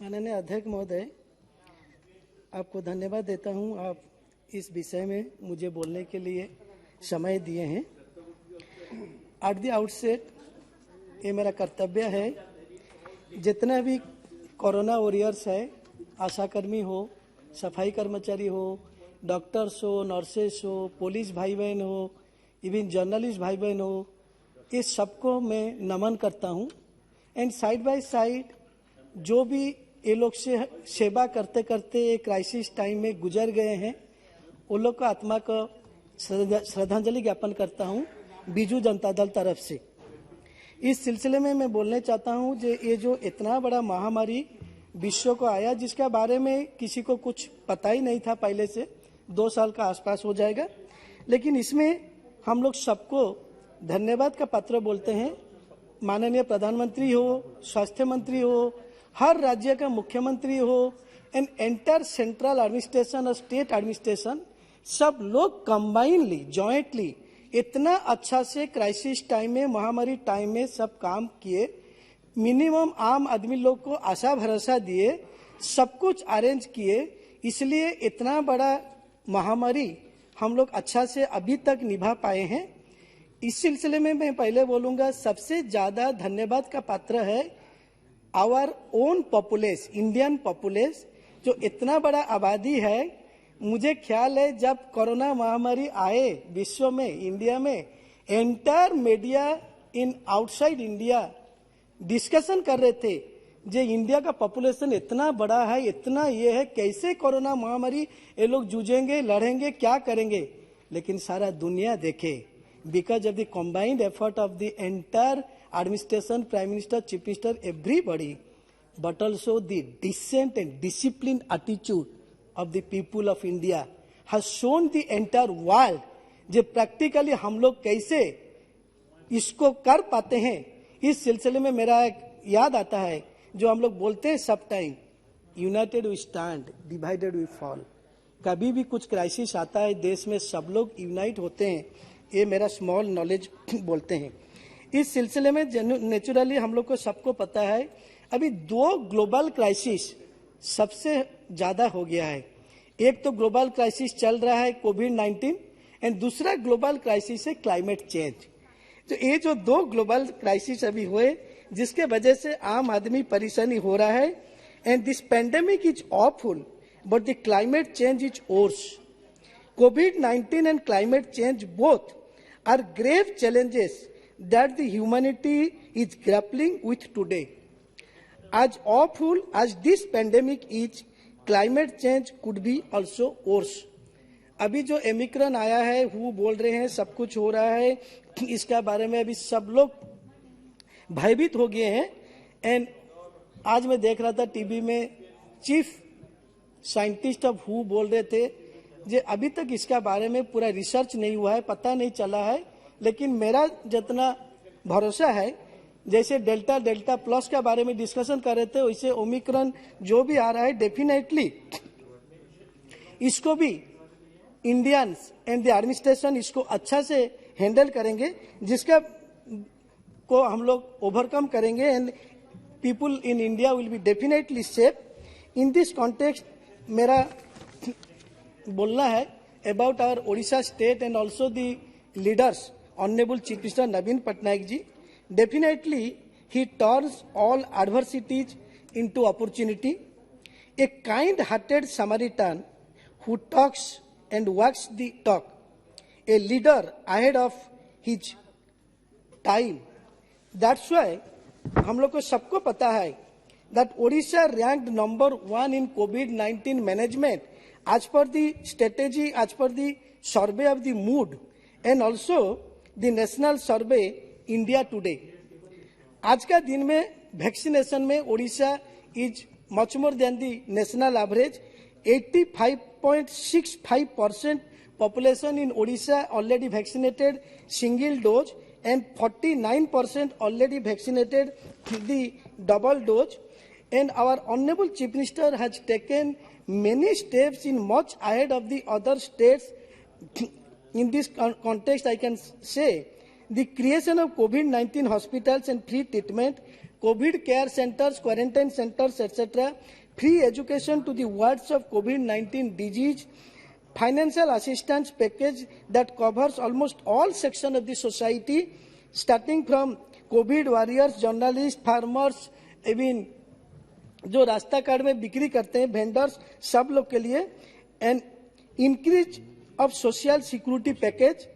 माननीय अध्यक्ष महोदय, आपको धन्यवाद देता हूं। आप इस विषय में मुझे बोलने के लिए समय दिए हैं। एट द आउटसेट ये मेरा कर्तव्य है, जितना भी कोरोना वॉरियर्स है, आशाकर्मी हो, सफाई कर्मचारी हो, डॉक्टर्स हो, नर्सेस हो, पुलिस भाई बहन हो, इवन जर्नलिस्ट भाई बहन हो, इस सबको मैं नमन करता हूं। एंड साइड बाय साइड जो भी ये लोग से सेवा करते करते एक क्राइसिस टाइम में गुजर गए हैं, उन लोग का आत्मा को श्रद्धांजलि ज्ञापन करता हूं बीजू जनता दल तरफ से। इस सिलसिले में मैं बोलना चाहता हूं कि ये जो इतना बड़ा महामारी विश्व को आया, जिसके बारे में किसी को कुछ पता ही नहीं था पहले से, 2 साल का आसपास हो जाएगा, लेकिन इसमें हम लोग सबको धन्यवाद का पत्र बोलते हैं। माननीय प्रधानमंत्री हो, स्वास्थ्य मंत्री हो, हर राज्य का मुख्यमंत्री हो, एंड एंटायर सेंट्रल एडमिनिस्ट्रेशन और स्टेट एडमिनिस्ट्रेशन, सब लोग कंबाइनली जॉइंटली इतना अच्छा से क्राइसिस टाइम में, महामारी टाइम में सब काम किए। मिनिमम आम आदमी लोग को आशा भरोसा दिए, सब कुछ अरेंज किए, इसलिए इतना बड़ा महामारी हम लोग अच्छा से अभी तक निभा पाए हैं। इस सिलसिले में मैं पहले बोलूंगा, सबसे ज्यादा धन्यवाद का पात्र है our own populace, Indian populace, जो इतना बड़ा आबादी है। मुझे ख्याल है जब कोरोना महामारी आए विश्व में, इंडिया में, entire media in outside India discussion कर रहे थे जे इंडिया का पॉपुलेशन इतना बड़ा है, इतना ये है, कैसे कोरोना महामारी ये लोग जूझेंगे, लड़ेंगे, क्या करेंगे। लेकिन सारा दुनिया देखे, because of the combined effort of the entire administration, prime minister, chief minister, everybody, but also the decent and disciplined attitude of the people of India has shown the entire world J practically हम लोग कैसे इसको कर पाते हैं। इस सिलसिले में मेरा एक याद आता है जो हम लोग बोलते हैं सब time, united we stand, divided we fall. कभी भी कुछ क्राइसिस आता है देश में, सब लोग यूनाइट होते हैं, ये मेरा स्मॉल नॉलेज बोलते हैं। इस सिलसिले में नेचुरली हम लोग को सबको पता है, अभी 2 ग्लोबल क्राइसिस सबसे ज्यादा हो गया है। एक तो ग्लोबल क्राइसिस चल रहा है कोविड-19, एंड दूसरा ग्लोबल क्राइसिस है क्लाइमेट चेंज। तो ये जो 2 ग्लोबल क्राइसिस अभी हुए, जिसके वजह से आम आदमी परेशानी हो रहा है, and this pandemic is awful but the climate change is worse. कोविड-19 and climate change both are grave challenges that the humanity is grappling with today. As awful as this pandemic is, climate change could be also worse. अभी जो Omicron आया है, वो बोल रहे हैं सब कुछ हो रहा है, इसका बारे में अभी सब लोग भयभीत हो गए हैं। एंड आज मैं देख रहा था टीवी में, चीफ साइंटिस्ट ऑफ हू बोल रहे थे जे अभी तक इसका बारे में पूरा रिसर्च नहीं हुआ है, पता नहीं चला है, लेकिन मेरा जितना भरोसा है, जैसे डेल्टा प्लस के बारे में डिस्कशन कर रहे थे, वैसे ओमिक्रॉन जो भी आ रहा है, डेफिनेटली इसको भी इंडियंस एंड द एडमिनिस्ट्रेशन इसको अच्छा से हैंडल करेंगे, जिसका को हम लोग ओवरकम करेंगे, and people in India will be definitely safe. In this context मेरा बोलना है about our Odisha state and also the leaders, Honorable Chief Minister Naveen Patnaik ji. Definitely, he turns all adversities into opportunity. A kind-hearted Samaritan who talks and walks the talk. A leader ahead of his time. That's why हम लोग को सबको पता है that Odisha ranked number 1 in COVID-19 management as per the strategy, as per the survey of the mood, and also the national survey India Today. आज का दिन में वैक्सीनेशन में Odisha is much more than the national average. 85.65% population in Odisha already vaccinated single dose, and 49% already vaccinated the double dose. And our Honorable Chief Minister has taken many steps in much ahead of the other states. In this context, I can say the creation of COVID-19 hospitals and free treatment, COVID care centers, quarantine centers, etc., free education to the wards of COVID-19 disease, financial assistance package that covers almost all sections of the society, starting from COVID warriors, journalists, farmers, even जो रास्ता card में बिक्री करते हैं vendors, सब लोग के लिए, and increase of social security package,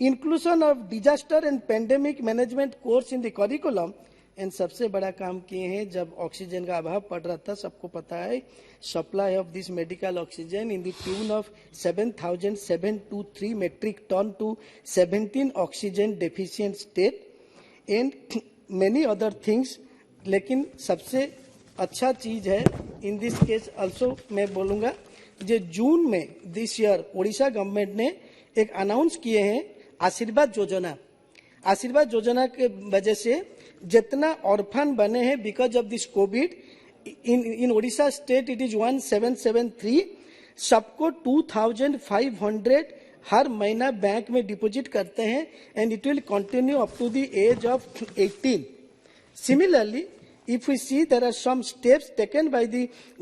inclusion of disaster and pandemic management course in the curriculum, and सबसे बड़ा काम किए हैं जब ऑक्सीजन का अभाव पड़ रहा था, सबको पता है, supply of this medical oxygen in the tune of 7,723 metric ton to 17 oxygen deficient state and many other things. लेकिन सबसे अच्छा चीज है इन दिस केस ऑल्सो मैं बोलूंगा, जो जून में दिस ईयर ओडिशा गवर्नमेंट ने एक अनाउंस किए हैं आशीर्वाद योजना. आशीर्वाद योजना के वजह से जितना ऑर्फन बने हैं because of this Covid in Odisha state it is 1773, सबको 2,500 हर महीना बैंक में डिपॉजिट करते हैं and it will continue up to the age of 18. Similarly, if we see there are some steps taken by the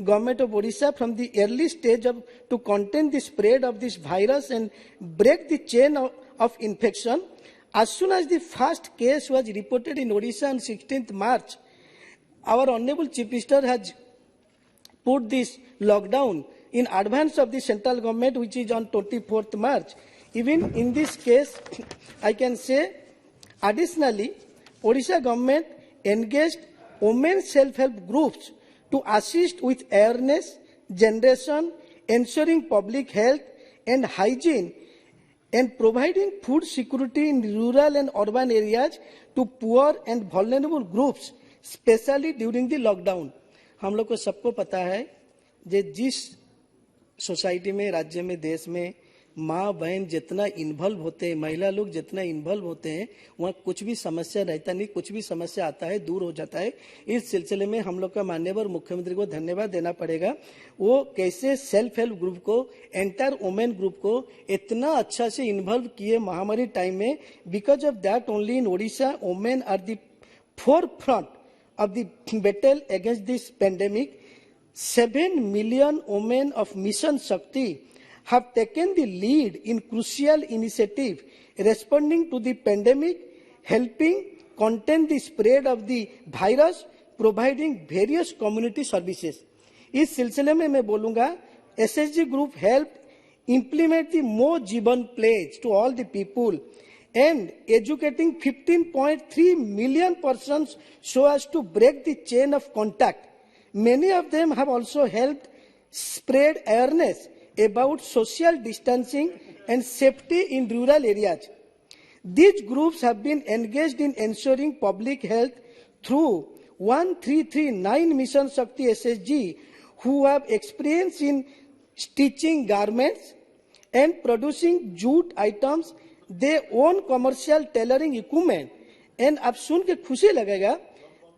government of Odisha from the early stage to contain the spread of this virus and break the chain of infection. As soon as the first case was reported in Odisha on 16th March, our Honorable Chief Minister has put this lockdown in advance of the central government, which is on 24th March. Even in this case, I can say, additionally, Odisha government engaged women self-help groups to assist with awareness generation, ensuring public health and hygiene, and providing food security in rural and urban areas to poor and vulnerable groups, especially during the lockdown. हम लोग को सबको पता है जे जिस society में, राज्य में, देश में माँ बहन जितना इन्वॉल्व होते हैं, महिला लोग जितना इन्वॉल्व होते हैं, वहाँ कुछ भी समस्या रहता नहीं, कुछ भी समस्या आता है दूर हो जाता है. इस सिलसिले में हम लोग का माननीय मुख्यमंत्री को धन्यवाद देना पड़ेगा. वो कैसे सेल्फ हेल्प ग्रुप को, एंटायर वुमेन ग्रुप को इतना अच्छा से इन्वॉल्व किए महामारी टाइम में. Because of that only in Odisha women are the forefront of the battle against this pandemic. 7 million women of Mission Shakti have taken the lead in crucial initiative responding to the pandemic, helping contain the spread of the virus, providing various community services. इस सिलसिले में मैं बोलूंगा, SSG group helped implement the Mo Jiban pledge to all the people and educating 15.3 million persons so as to break the chain of contact. Many of them have also helped spread awareness about social distancing and safety in rural areas. These groups have been engaged in ensuring public health through 1339 Mission Shakti SSG who have experience in stitching garments and producing jute items. They own commercial tailoring equipment and अब सुन के खुशी लगेगा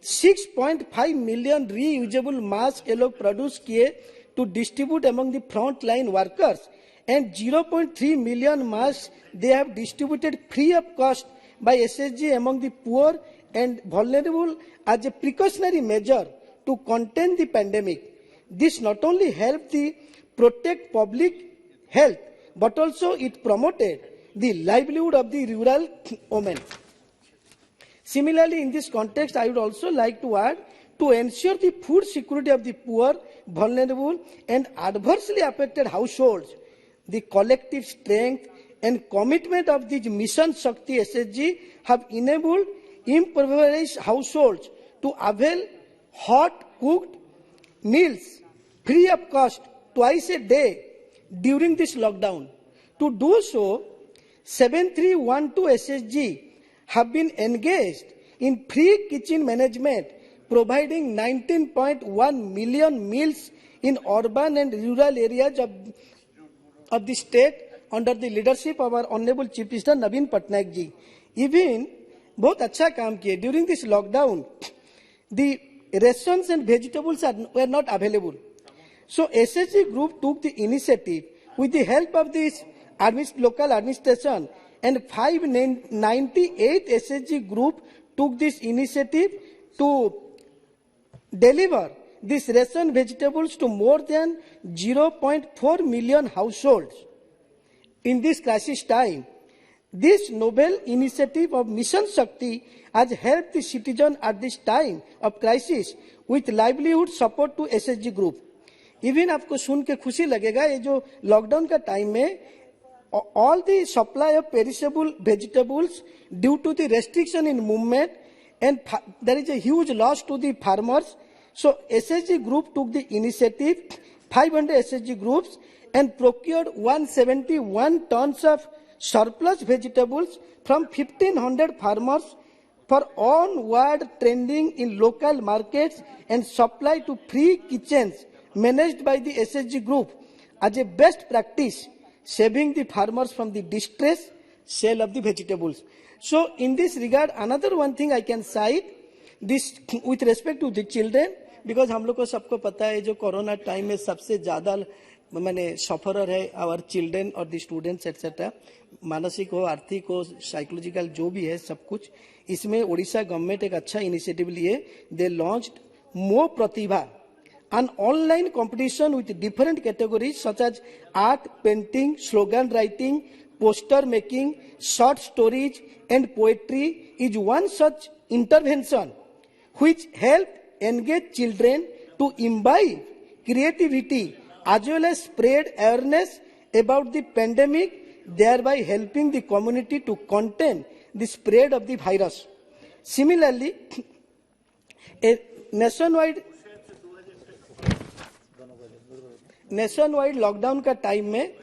6.5 million reusable masks ये लोग produce किए to distribute among the front-line workers, and 0.3 million masks they have distributed free of cost by SSG among the poor and vulnerable as a precautionary measure to contain the pandemic. This not only helped the protect public health, but also it promoted the livelihood of the rural women. Similarly, in this context, I would also like to add, to ensure the food security of the poor, vulnerable and adversely affected households, the collective strength and commitment of the Mission Shakti SSG have enabled impoverished households to avail hot cooked meals free of cost twice a day during this lockdown. To do so, 7312 SSG have been engaged in free kitchen management, providing 19.1 million meals in urban and rural areas of the state under the leadership of our Honorable Chief Minister Naveen Patnaik ji. Even बहुत अच्छा काम किए. During this lockdown, the rations and vegetables were not available. So SSG group took the initiative with the help of this local administration, and 598 SSG group took this initiative to deliver this ration vegetables to more than 0.4 million households in this crisis time. This noble initiative of Mission Shakti has helped the citizen at this time of crisis with livelihood support to SSG group. Even आपको सुन के खुशी लगेगा, ये जो lockdown का time में all the supply of perishable vegetables due to the restriction in movement and there is a huge loss to the farmers. So SSG group took the initiative, 500 SSG groups, and procured 171 tons of surplus vegetables from 1,500 farmers for onward trending in local markets and supply to free kitchens managed by the SSG group as a best practice, saving the farmers from the distress sale of the vegetables. So in this regard, another one thing I can cite this with respect to the children, because हम लोग को सबको पता है जो corona time में सबसे ज्यादा माने सफरर है आवर चिल्ड्रन और द स्टूडेंट्स एक्सेट्रा, मानसिक हो, आर्थिक हो, साइकोलॉजिकल जो भी है सब कुछ. इसमें ओडिशा गवर्नमेंट एक अच्छा इनिशिएटिव लिए. दे लॉन्च्ड मो प्रतिभा, an online competition with different categories such as art, painting, slogan writing, poster making, short stories and poetry is one such intervention which helped engage children to imbibe creativity as well as spread awareness about the pandemic, thereby helping the community to contain the spread of the virus. Similarly, a nationwide lockdown का time में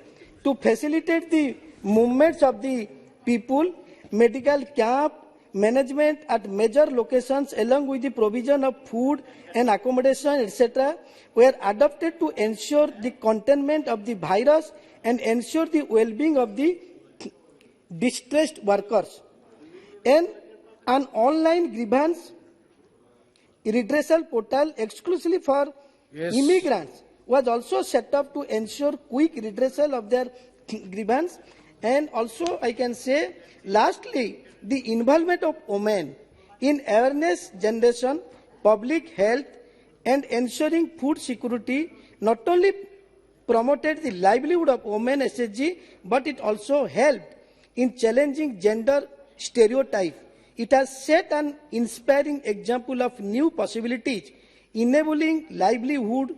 to facilitate the movements of the people, medical camp management at major locations along with the provision of food and accommodation etc. were adopted to ensure the containment of the virus and ensure the well-being of the distressed workers. And an online grievance redressal portal exclusively for immigrants was also set up to ensure quick redressal of their grievance. And also I can say, lastly, the involvement of women in awareness generation, public health and ensuring food security not only promoted the livelihood of women SSG, but it also helped in challenging gender stereotype. It has set an inspiring example of new possibilities, enabling livelihood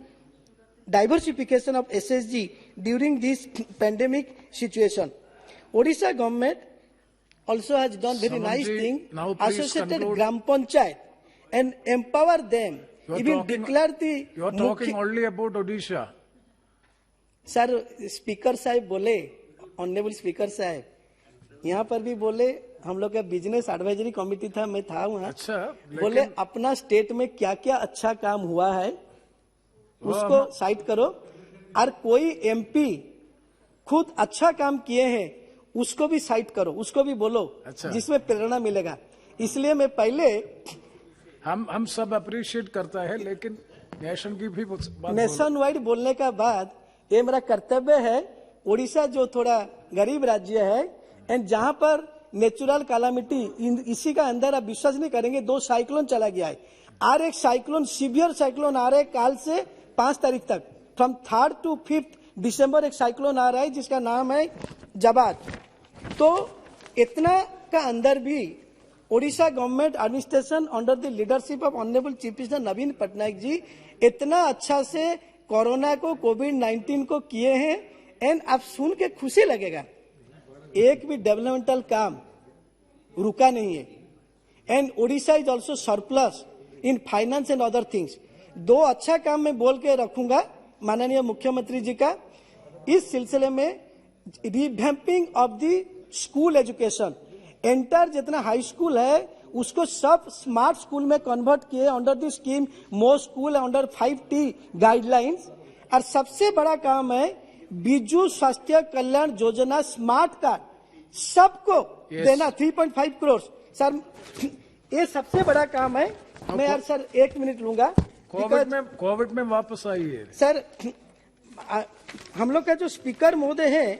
diversification of SSG during this pandemic situation. Odisha government also has done very nice thing, associated Gram Panchayat and empower them, even declare the... You are talking only about Odisha. Sir, Speaker साहब बोले, honourable speaker साहब, यहाँ पर भी बोले, हम लोग का बिजनेस एडवाइजरी कमेटी था, मैं था वहाँ. अच्छा, बोले अपना स्टेट में क्या क्या अच्छा काम हुआ है उसको साइट करो, और कोई एमपी खुद अच्छा काम किए हैं उसको भी साइट करो, उसको भी बोलो. अच्छा. जिसमें प्रेरणा मिलेगा. इसलिए मैं पहले हम सब अप्रिशिएट करता है, लेकिन नेशन की भी बात नेशन वाइड बोलने का बाद ये मेरा कर्तव्य है. ओडिशा जो थोड़ा गरीब राज्य है एंड जहां पर नेचुरल कैलामिटी, इसी का अंदर आप विश्वास नहीं करेंगे, 2 साइक्लोन चला गया है. और एक साइक्लोन, सीवियर साइक्लोन आ रहा है काल से 5 तारीख तक, फ्रॉम 3rd to 5th दिसंबर एक साइक्लोन आ रहा है जिसका नाम है जबात. तो इतना का अंदर भी Odisha government administration under the leadership of honourable chief minister Naveen Patnaik ji इतना अच्छा से कोरोना को, कोविड-19 को किए हैं. एंड आप सुन के खुशी लगेगा, एक भी डेवलपमेंटल काम रुका नहीं है. And Odisha is also surplus in finance and other things. 2 अच्छा काम मैं बोल के रखूंगा माननीय मुख्यमंत्री जी का. इस सिलसिले में revamping of the school education, entire जितना हाई स्कूल है उसको सब स्मार्ट स्कूल में कन्वर्ट किए under the scheme more school under 5T guidelines. और सबसे बड़ा काम है बिजू स्वास्थ्य कल्याण योजना स्मार्ट कार्ड सबको देना 3.5 करोड़. सर ये सबसे बड़ा काम है. मैं यार सर 1 मिनट लूंगा. कोविड में वापस आई है सर. हम लोग का जो स्पीकर महोदय है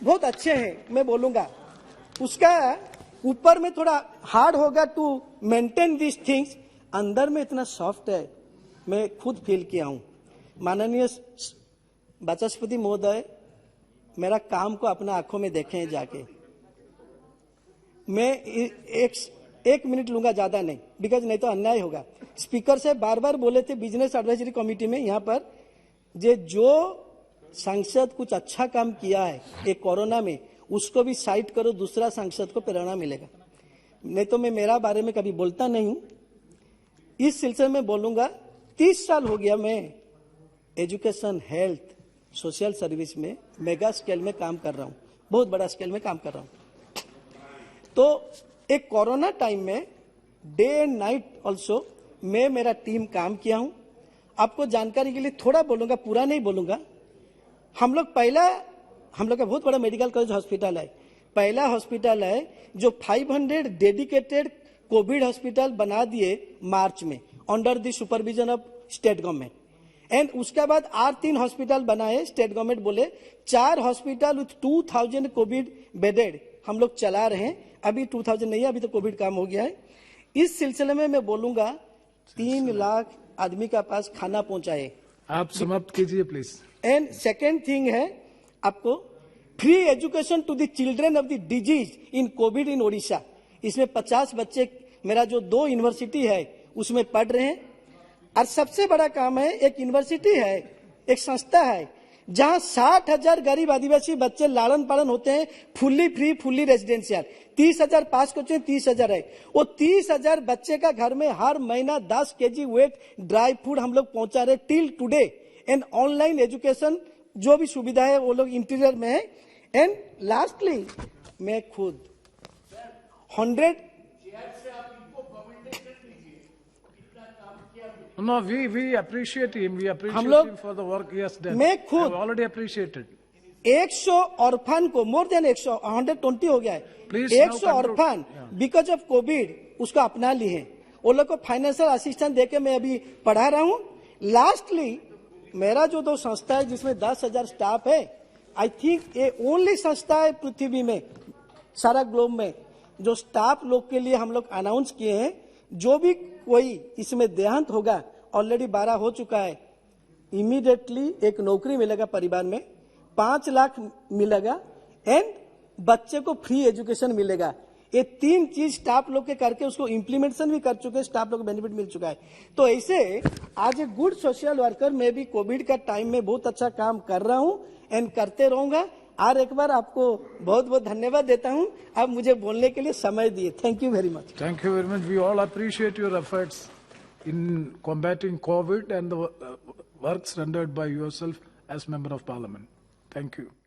बहुत अच्छे हैं, मैं बोलूंगा. उसका ऊपर में थोड़ा हार्ड होगा टू मेंटेन दिस थिंग्स. अंदर में इतना सॉफ्ट है, मैं खुद फील किया हूं। माननीय वाचस्पति महोदय मेरा काम को अपना आंखों में देखे हैं जाके। मैं एक मिनट लूंगा, ज्यादा नहीं, बिकॉज नहीं तो अन्याय होगा। स्पीकर से बार बार बोले थे बिजनेस एडवाइजरी कमेटी में, यहाँ पर जो सांसद कुछ अच्छा काम किया है एक कोरोना में, उसको भी साइट करो, दूसरा सांसद को प्रेरणा मिलेगा। नहीं तो मैं मेरा बारे में कभी बोलता नहीं हूं। इस सिलसिले में बोलूंगा, 30 साल हो गया मैं एजुकेशन, हेल्थ, सोशल सर्विस में मेगा स्केल में काम कर रहा हूं, बहुत बड़ा स्केल में काम कर रहा हूं। तो एक कोरोना टाइम में डे एंड नाइट ऑल्सो मैं, मेरा टीम काम किया हूं। आपको जानकारी के लिए थोड़ा बोलूंगा, पूरा नहीं बोलूंगा। हम लोग का बहुत बड़ा मेडिकल कॉलेज हॉस्पिटल है, पहला हॉस्पिटल है जो 500 डेडिकेटेड कोविड हॉस्पिटल बना दिए मार्च में under the supervision of state government. And उसके बाद और 3 हॉस्पिटल बनाए, स्टेट गवर्नमेंट बोले 4 हॉस्पिटल विथ 2000 कोविड बेडेड हम लोग चला रहे हैं। अभी 2000 नहीं है, अभी तो कोविड काम हो गया है। इस सिलसिले में मैं बोलूंगा 3 लाख आदमी का पास खाना पहुंचाए। आप समाप्त कीजिए प्लीज। एंड सेकेंड थिंग है, आपको free education to the children of the deceased in COVID in Odisha. इसमें 50 बच्चे मेरा जो 2 यूनिवर्सिटी है उसमें पढ़ रहे हैं। और सबसे बड़ा काम है, एक यूनिवर्सिटी है, एक संस्था है जहां 60,000 गरीब आदिवासी बच्चे लालन पालन होते हैं, फुल्ली फ्री, फुल्ली रेजिडेंशियल। 30,000 पास करते हैं, 30,000 है। वो 30,000 बच्चे का घर में हर महीना 10 kg वेट ड्राई फूड हम लोग पहुंचा रहे till today. And online education जो भी सुविधा है वो लोग इंटीरियर में है। एंड लास्टली मैं खुद 100 No, we appreciate him. We appreciate हम लोग- him for the work he has done. मैं खुद- I've already appreciated. 100 ऑर्फन को, मोर देन 100, 120 हो गया है, Please, 100 now conclude. Orphan because of Covid उसको अपना लिए हैं। वो लोग को फाइनेंशियल असिस्टेंस देके मैं अभी पढ़ा रहा हूं। लास्टली मेरा जो 2 संस्था है जिसमें 10,000 स्टाफ है, आई थिंक ये ओनली संस्था है पृथ्वी में, सारा ग्लोब में, जो स्टाफ लोग के लिए हम लोग अनाउंस किए हैं। जो भी कोई इसमें देहांत होगा, ऑलरेडी 12 हो चुका है, इमीडिएटली एक नौकरी मिलेगा परिवार में, 5 लाख मिलेगा एंड बच्चे को फ्री एजुकेशन मिलेगा। ये 3 चीज स्टाफ लोग के करके उसको इम्प्लीमेंटेशन भी कर चुके हैं, स्टाफ लोग को बेनिफिट मिल चुका है। तो ऐसे आज एक गुड सोशल वर्कर मैं भी कोविड का टाइम में बहुत अच्छा काम कर रहा हूं एंड करते रहूंगा। और एक बार आपको बहुत बहुत धन्यवाद देता हूं, आप मुझे बोलने के लिए समय दिए। Thank you very much. Thank you very much. We all appreciate your efforts in combating COVID and the works rendered by yourself as Member of Parliament. Thank you.